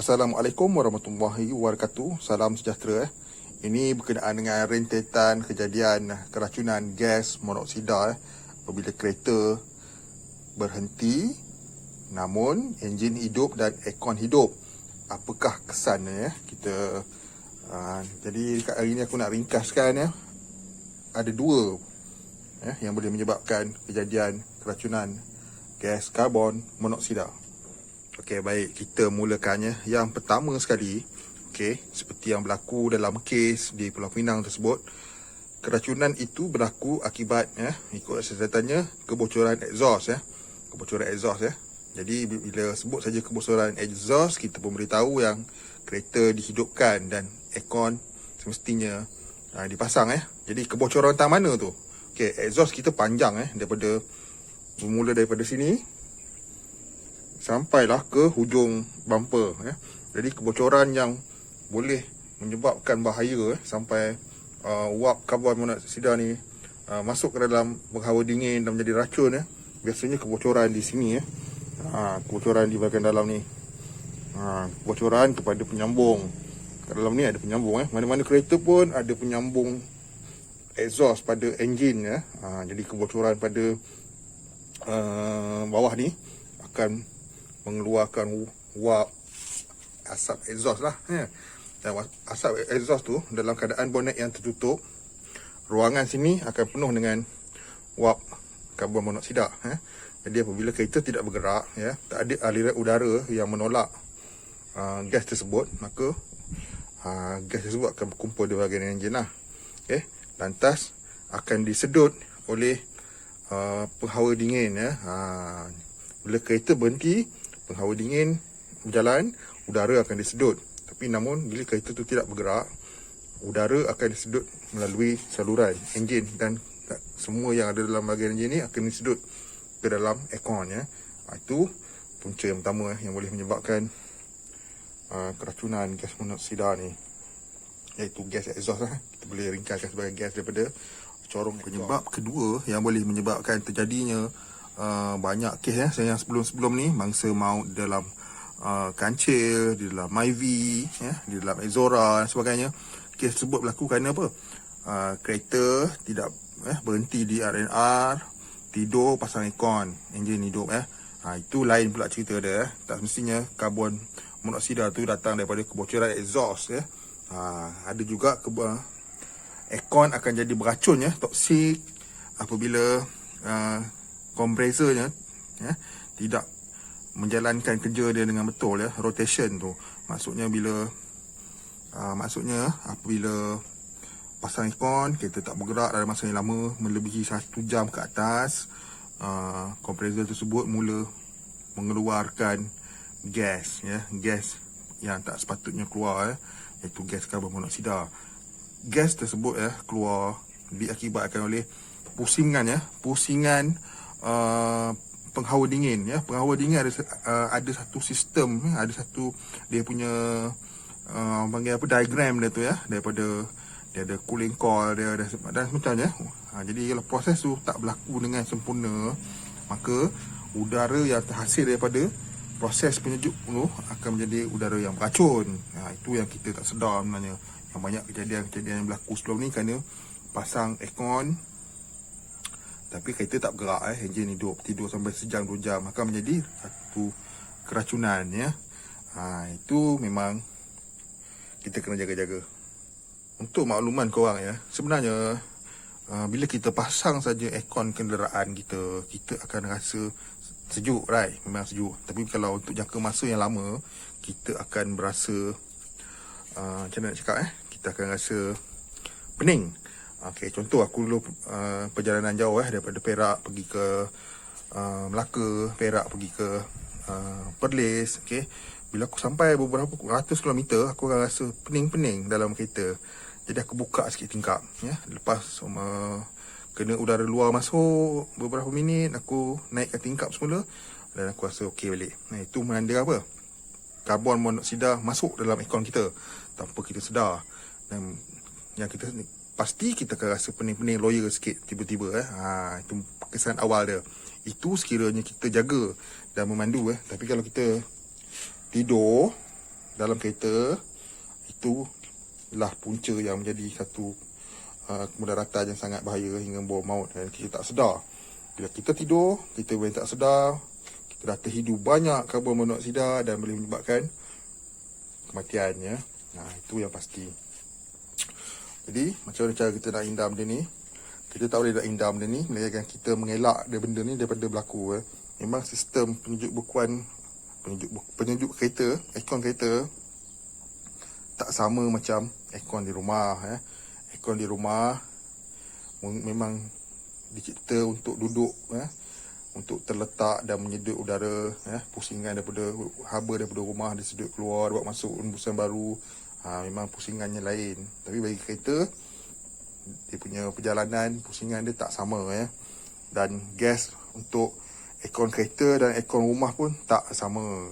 Assalamualaikum warahmatullahi wabarakatuh. Salam sejahtera. Ini berkenaan dengan rentetan kejadian keracunan gas monoksida apabila kereta berhenti namun enjin hidup dan aircon hidup. Apakah kesannya kita jadi dekat hari ni aku nak ringkaskan ada dua yang boleh menyebabkan kejadian keracunan gas karbon monoksida. Okey, baik, kita mulakannya. Yang pertama sekali, seperti yang berlaku dalam kes di Pulau Pinang tersebut, keracunan itu berlaku akibat ikut sesatannya kebocoran exhaust kebocoran exhaust. Jadi bila sebut saja kebocoran exhaust, kita pun beritahu yang kereta dihidupkan dan aircon semestinya dipasang. Jadi kebocoran tang mana tu? Okey, exhaust kita panjang bermula daripada sini sampailah ke hujung bumper. Jadi kebocoran yang boleh menyebabkan bahaya sampai wap karbon monoksida ni masuk ke dalam penghawa dingin dan menjadi racun. Biasanya kebocoran di sini kebocoran di bahagian dalam ni, kebocoran kepada penyambung. Kat dalam ni ada penyambung. Mana-mana kereta pun ada penyambung exhaust pada enjin. Jadi kebocoran pada bawah ni akan mengeluarkan wap asap exhaust lah. Dan asap exhaust tu dalam keadaan bonet yang tertutup, ruangan sini akan penuh dengan wap karbon monoksida. Jadi apabila kereta tidak bergerak, tak ada aliran udara yang menolak gas tersebut, maka gas tersebut akan berkumpul di bahagian enjin lah. Lantas akan disedut oleh penghawa dingin. Bila kereta berhenti, penghawa dingin berjalan, udara akan disedut. Tapi namun bila kereta tu tidak bergerak, udara akan disedut melalui saluran enjin dan semua yang ada dalam bahagian enjin ni akan disedut ke dalam aircon. Itu punca yang pertama yang boleh menyebabkan keracunan gas monoksida ni, iaitu gas exhaust lah. Kita boleh ringkaskan sebagai gas daripada corong. Penyebab kedua yang boleh menyebabkan terjadinya banyak kes yang sebelum-sebelum ni, mangsa maut dalam kancil, di dalam Myvi, di dalam Exora dan sebagainya. Kes tersebut berlaku kerana apa? Kereta tidak berhenti di R&R, tidur pasang aircon, enjin hidup. Itu lain pula cerita dia. Tak semestinya karbon monoksida tu datang daripada kebocoran exhaust. Ada juga aircon akan jadi beracun, toksik apabila kompresornya tidak menjalankan kerja dia dengan betul. Rotation tu maksudnya apabila pasang aircon, kereta tak bergerak dalam masa yang lama melebihi 1 jam ke atas, kompresor tersebut mula mengeluarkan gas, gas yang tak sepatutnya keluar, iaitu gas karbon monoksida. Gas tersebut keluar diakibatkan oleh pusingan penghawa dingin. Penghawa dingin ada satu sistem, dia punya panggil apa, diagram dia tu, daripada dia ada cooling coil dia dan semacamnya. Jadi kalau proses tu tak berlaku dengan sempurna, maka udara yang terhasil daripada proses penyejuk tu akan menjadi udara yang beracun. Itu yang kita tak sedar sebenarnya. Yang banyak kejadian-kejadian yang berlaku sebelum ni kerana pasang aircon tapi kereta tak bergerak, enjin hidup, tidur sampai sejam 2 jam, akan menjadi satu keracunan. Itu memang kita kena jaga-jaga. Untuk makluman korang, sebenarnya bila kita pasang saja aircon kenderaan kita, kita akan rasa sejuk, right? Memang sejuk. Tapi kalau untuk jangka masa yang lama, kita akan berasa macam mana nak cakap, kita akan rasa pening. Contoh aku dulu perjalanan jauh, daripada Perak pergi ke Melaka, Perak pergi ke Perlis. Bila aku sampai beberapa ratus kilometer, aku akan rasa pening-pening dalam kereta. Jadi aku buka sikit tingkap, lepas kena udara luar masuk beberapa minit, aku naikkan tingkap semula dan aku rasa okey balik. Itu menanda apa? Karbon monoksida masuk dalam aircon kita tanpa kita sedar. Dan yang kita pasti kita akan rasa pening-pening lawyer sikit tiba-tiba. Itu kesan awal dia. Itu sekiranya kita jaga dan memandu. Tapi kalau kita tidur dalam kereta, itu lah punca yang menjadi satu kemudaratan yang sangat bahaya hingga membawa maut dan kita tak sedar. Bila kita tidur, kita boleh tak sedar, kita dah terhidu banyak karbon monoksida dan boleh menyebabkan kematian, ya. Itu yang pasti. Jadi macam mana cara kita nak hindar benda ni? Kita tak boleh nak hindar benda ni melainkan kita mengelak benda ni daripada berlaku. Memang sistem penyejuk kereta, aircon kereta tak sama macam aircon di rumah. Aircon di rumah memang dicipta untuk duduk, untuk terletak dan menyedut udara, pusingan daripada haba daripada rumah disedut keluar, buat masuk embusan baru. Memang pusingannya lain. Tapi bagi kereta, dia punya perjalanan, pusingan dia tak sama, Dan gas untuk aircon kereta dan aircon rumah pun tak sama,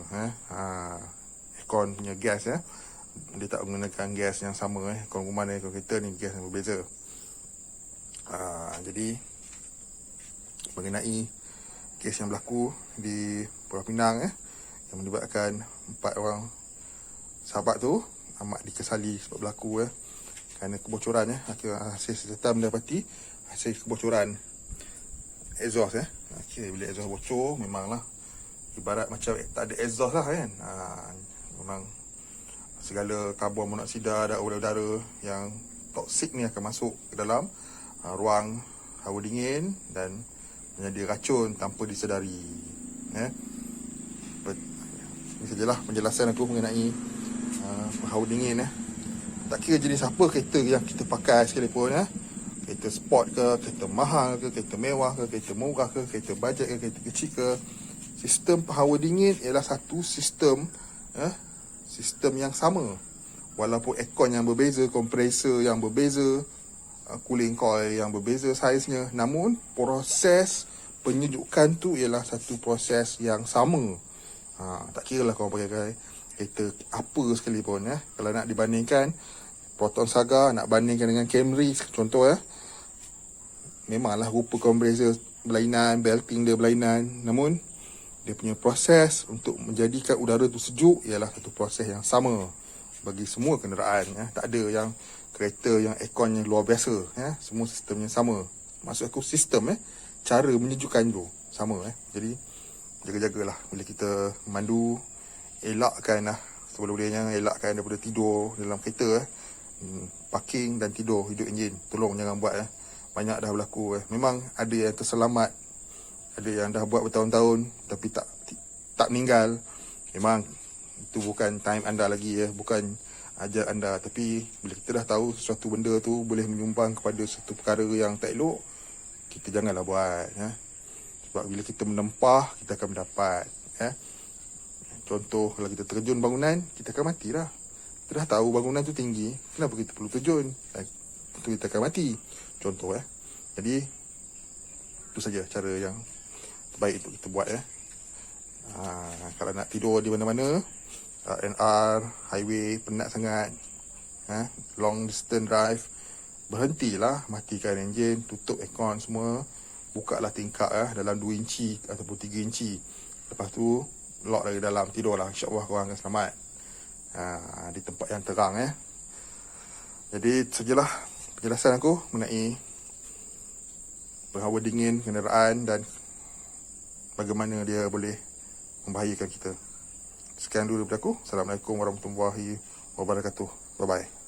aircon punya gas, dia tak menggunakan gas yang sama, aircon rumah dan aircon kereta ni gas yang berbeza. Jadi mengenai kes yang berlaku di Pulau Pinang, yang menyebabkan 4 orang sahabat tu amat dikesali sebab berlaku, kerana kebocoran, hasil serta mendapati hasil kebocoran exhaust. Bila exhaust bocor, memanglah ibarat macam tak ada exhaust lah, kan. Memang segala karbon monoksida dan udara yang toksik ni akan masuk ke dalam ruang hawa dingin dan menjadi racun tanpa disedari. Ini sajalah penjelasan aku mengenai hawa dingin. Tak kira jenis apa kereta yang kita pakai sekalipun, kereta sport ke, kereta mahal ke, kereta mewah ke, kereta murah ke, kereta bajet ke, kereta kecil ke, sistem hawa dingin ialah satu sistem, sistem yang sama. Walaupun aircon yang berbeza, kompresor yang berbeza, cooling coil yang berbeza saiznya, namun proses penyejukan tu ialah satu proses yang sama. Tak kira lah kau pakai kereta apa sekalipun, Kalau nak dibandingkan Proton Saga, nak bandingkan dengan Camry contoh, memanglah rupa kompresor berlainan, belting dia berlainan, namun dia punya proses untuk menjadikan udara tu sejuk ialah satu proses yang sama bagi semua kenderaan. Tak ada yang kereta yang airconnya luar biasa, semua sistemnya sama. Maksud aku sistem, cara menyejukkan tu sama. Jadi jaga-jagalah bila kita memandu, elakkan sebelum-belumnya, elakkan daripada tidur dalam kereta. Parking dan tidur, hidup enjin, tolong jangan buat. Banyak dah berlaku. Memang ada yang terselamat, ada yang dah buat bertahun-tahun tapi tak meninggal. Memang itu bukan time anda lagi, bukan ajal anda. Tapi bila kita dah tahu sesuatu benda tu boleh menyumbang kepada satu perkara yang tak elok, kita janganlah buat, Sebab bila kita menempah, kita akan mendapat, Contoh, kalau kita terjun bangunan, kita akan mati lah. Kita dah tahu bangunan tu tinggi, kenapa kita perlu terjun? Tentu kita akan mati. Contoh, Jadi itu saja cara yang terbaik untuk kita buat, Kalau nak tidur di mana-mana, RNR, highway, penat sangat, long distance drive, berhentilah, matikan enjin, tutup aircon semua, bukalah tingkap dalam 2 inci ataupun 3 inci. Lepas tu lock dari dalam, tidurlah, insya-Allah korang akan selamat di tempat yang terang. Jadi sajalah penjelasan aku mengenai berhawa dingin kenderaan dan bagaimana dia boleh membahayakan kita. Sekian dulu daripada aku. Assalamualaikum warahmatullahi wabarakatuh. Bye bye.